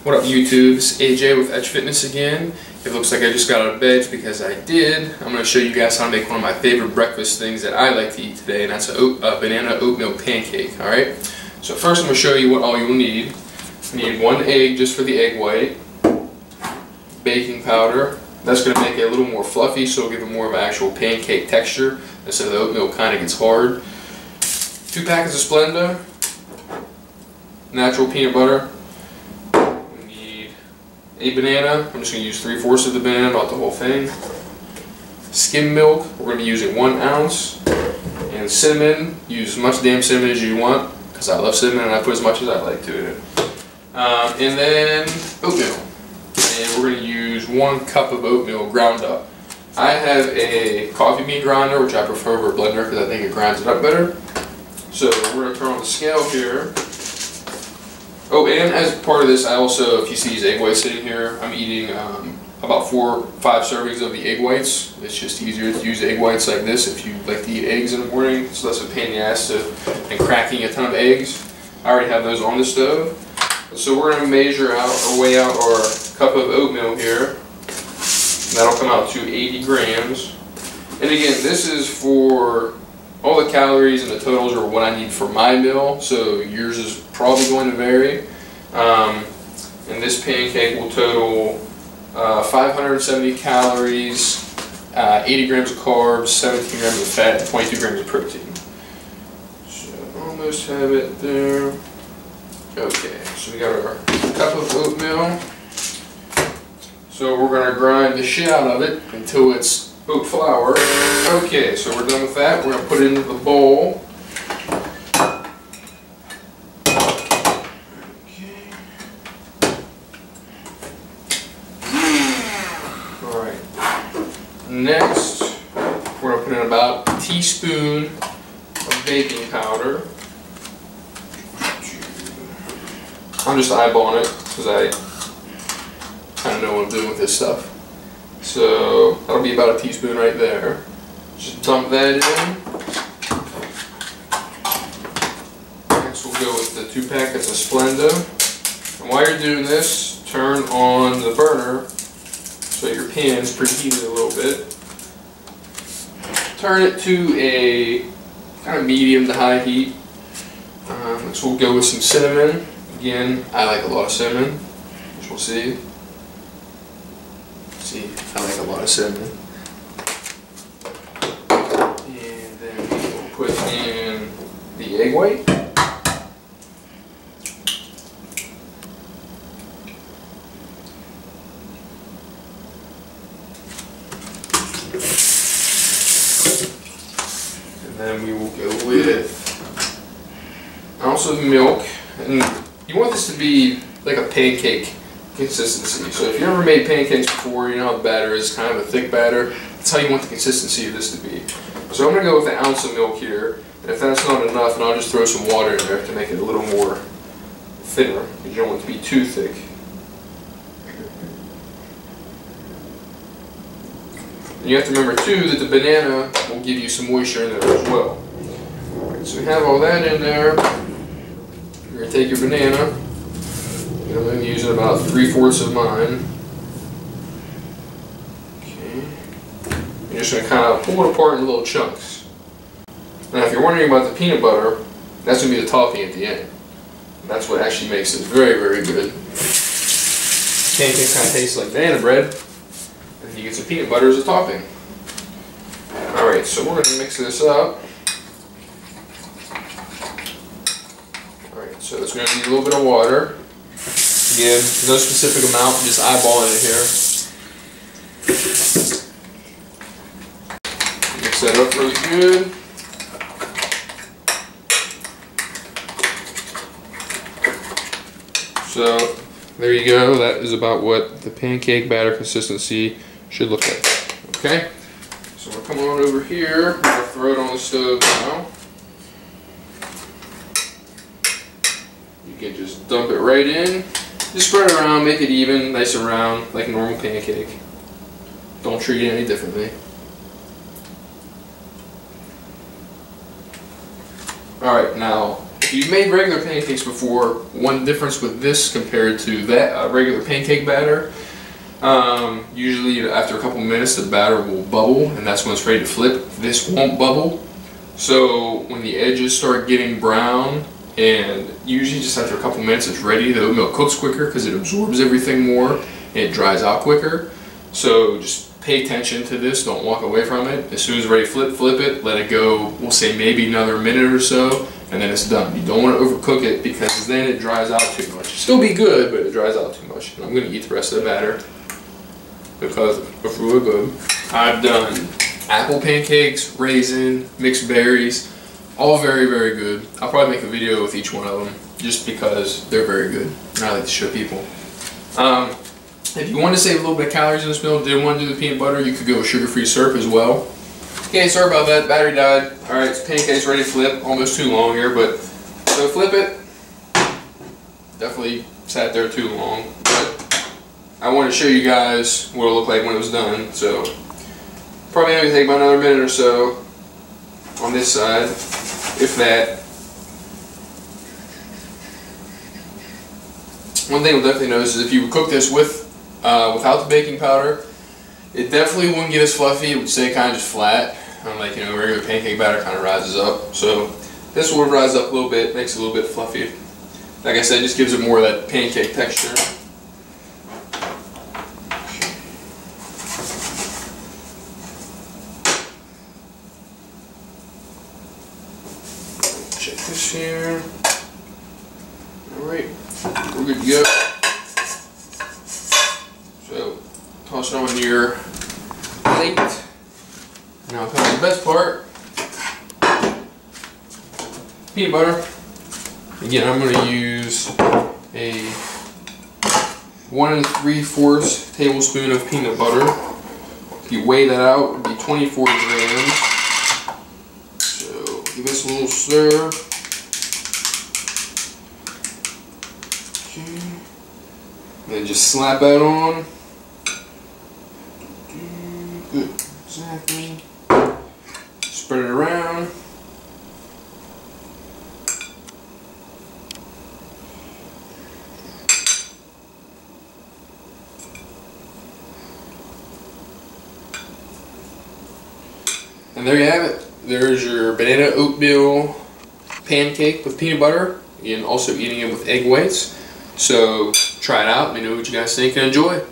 What up YouTube, it's AJ with Etch-Fitness again. It looks like I just got out of bed because I did. I'm going to show you guys how to make one of my favorite breakfast things that I like to eat today, and that's a banana oatmeal pancake. Alright, so first I'm going to show you what all you'll need. You need 1 egg just for the egg white, baking powder. That's going to make it a little more fluffy, so it'll give it more of an actual pancake texture instead of the oatmeal kind of gets hard. 2 packets of Splenda, natural peanut butter. A banana, I'm just going to use 3/4 of the banana, not the whole thing. Skim milk, we're going to be using 1 ounce. And cinnamon, use as much damn cinnamon as you want, because I love cinnamon and I put as much as I like to it. And then oatmeal. And we're going to use 1 cup of oatmeal ground up. I have a coffee bean grinder, which I prefer over a blender because I think it grinds it up better. So we're going to turn on the scale here. Oh, and as part of this, I also, if you see these egg whites sitting here, I'm eating about 4 or 5 servings of the egg whites. It's just easier to use egg whites like this if you like to eat eggs in the morning. It's less of a pain in the ass than cracking a ton of eggs. I already have those on the stove. So we're going to measure out or weigh out our cup of oatmeal here. That'll come out to 80 grams. And again, this is for all the calories and the totals are what I need for my meal, so yours is probably going to vary. And this pancake will total 570 calories, 80 grams of carbs, 17 grams of fat, and 22 grams of protein. So almost have it there. Okay, so we got our cup of oatmeal. So we're going to grind the shit out of it until it's oat flour. Okay, so we're done with that. We're going to put it into the bowl. Okay. Alright. Next, we're going to put in about a teaspoon of baking powder. I'm just eyeballing it because I kind of know what I'm doing with this stuff. So that'll be about a teaspoon right there. Just dump that in. Next we'll go with the 2 packets of Splenda. And while you're doing this, turn on the burner so your pan's preheated a little bit. Turn it to a kind of medium to high heat. Next we'll go with some cinnamon. Again, I like a lot of cinnamon, which we'll see. I like a lot of cinnamon. And then we'll put in the egg white. And then we will go with an ounce of milk. And you want this to be like a pancake consistency. So if you ever made pancakes before, you know how the batter is, kind of a thick batter. That's how you want the consistency of this to be. So I'm going to go with an ounce of milk here. And if that's not enough, then I'll just throw some water in there to make it a little more thinner, because you don't want it to be too thick. And you have to remember too that the banana will give you some moisture in there as well. Alright, so we have all that in there. You're going to take your banana. I'm going to use about 3/4 of mine. Okay. You're just going to kind of pull it apart in little chunks. Now if you're wondering about the peanut butter, that's going to be the topping at the end. And that's what actually makes it very, very good. Pancake kind of tastes like banana bread, and you get some peanut butter as a topping. Alright, so we're going to mix this up. Alright, so it's going to need a little bit of water. Again, no specific amount, I'm just eyeballing it here. Mix that up really good. So, there you go. That is about what the pancake batter consistency should look like. Okay? So we're coming on over here. I'm going to throw it on the stove now. You can just dump it right in. Just spread it around, make it even, nice and round, like a normal pancake. Don't treat it any differently. Alright, now if you've made regular pancakes before, one difference with this compared to that regular pancake batter, usually after a couple minutes the batter will bubble, and that's when it's ready to flip. This won't bubble. So when the edges start getting brown, and usually just after a couple minutes it's ready, the oatmeal cooks quicker because it absorbs everything more and it dries out quicker. So just pay attention to this, don't walk away from it. As soon as it's ready to flip it, let it go, we'll say maybe another minute or so, and then it's done. You don't want to overcook it because then it dries out too much. It'll still be good, but it dries out too much. And I'm going to eat the rest of the batter because it's really good. I've done apple pancakes, raisin, mixed berries, all very, very good. I'll probably make a video with each one of them just because they're very good and I like to show people. If you want to save a little bit of calories in this meal, didn't want to do the peanut butter, you could go with sugar-free syrup as well. Okay, sorry about that, battery died. Alright, pancake's ready to flip. Almost too long here, but so flip it. Definitely sat there too long, but I want to show you guys what it'll look like when it was done. So probably going to take about another minute or so on this side, if that. One thing you'll definitely notice is if you cook this with without the baking powder, it definitely wouldn't get as fluffy. It would stay kind of just flat. Unlike, you know, regular pancake batter kind of rises up. So this would rise up a little bit, makes it a little bit fluffy. Like I said, just gives it more of that pancake texture. Check this here. Alright, we're good to go. So toss it on your plate. Now comes the best part. Peanut butter. Again, I'm going to use a 1 3/4 tablespoon of peanut butter. If you weigh that out, it would be 24 grams. So give this a little stir. Okay. And then just slap that on. Good, exactly. Spread it around. And there you have it. There's your banana oatmeal pancake with peanut butter, and also eating it with egg whites. So try it out. Let me know what you guys think and enjoy.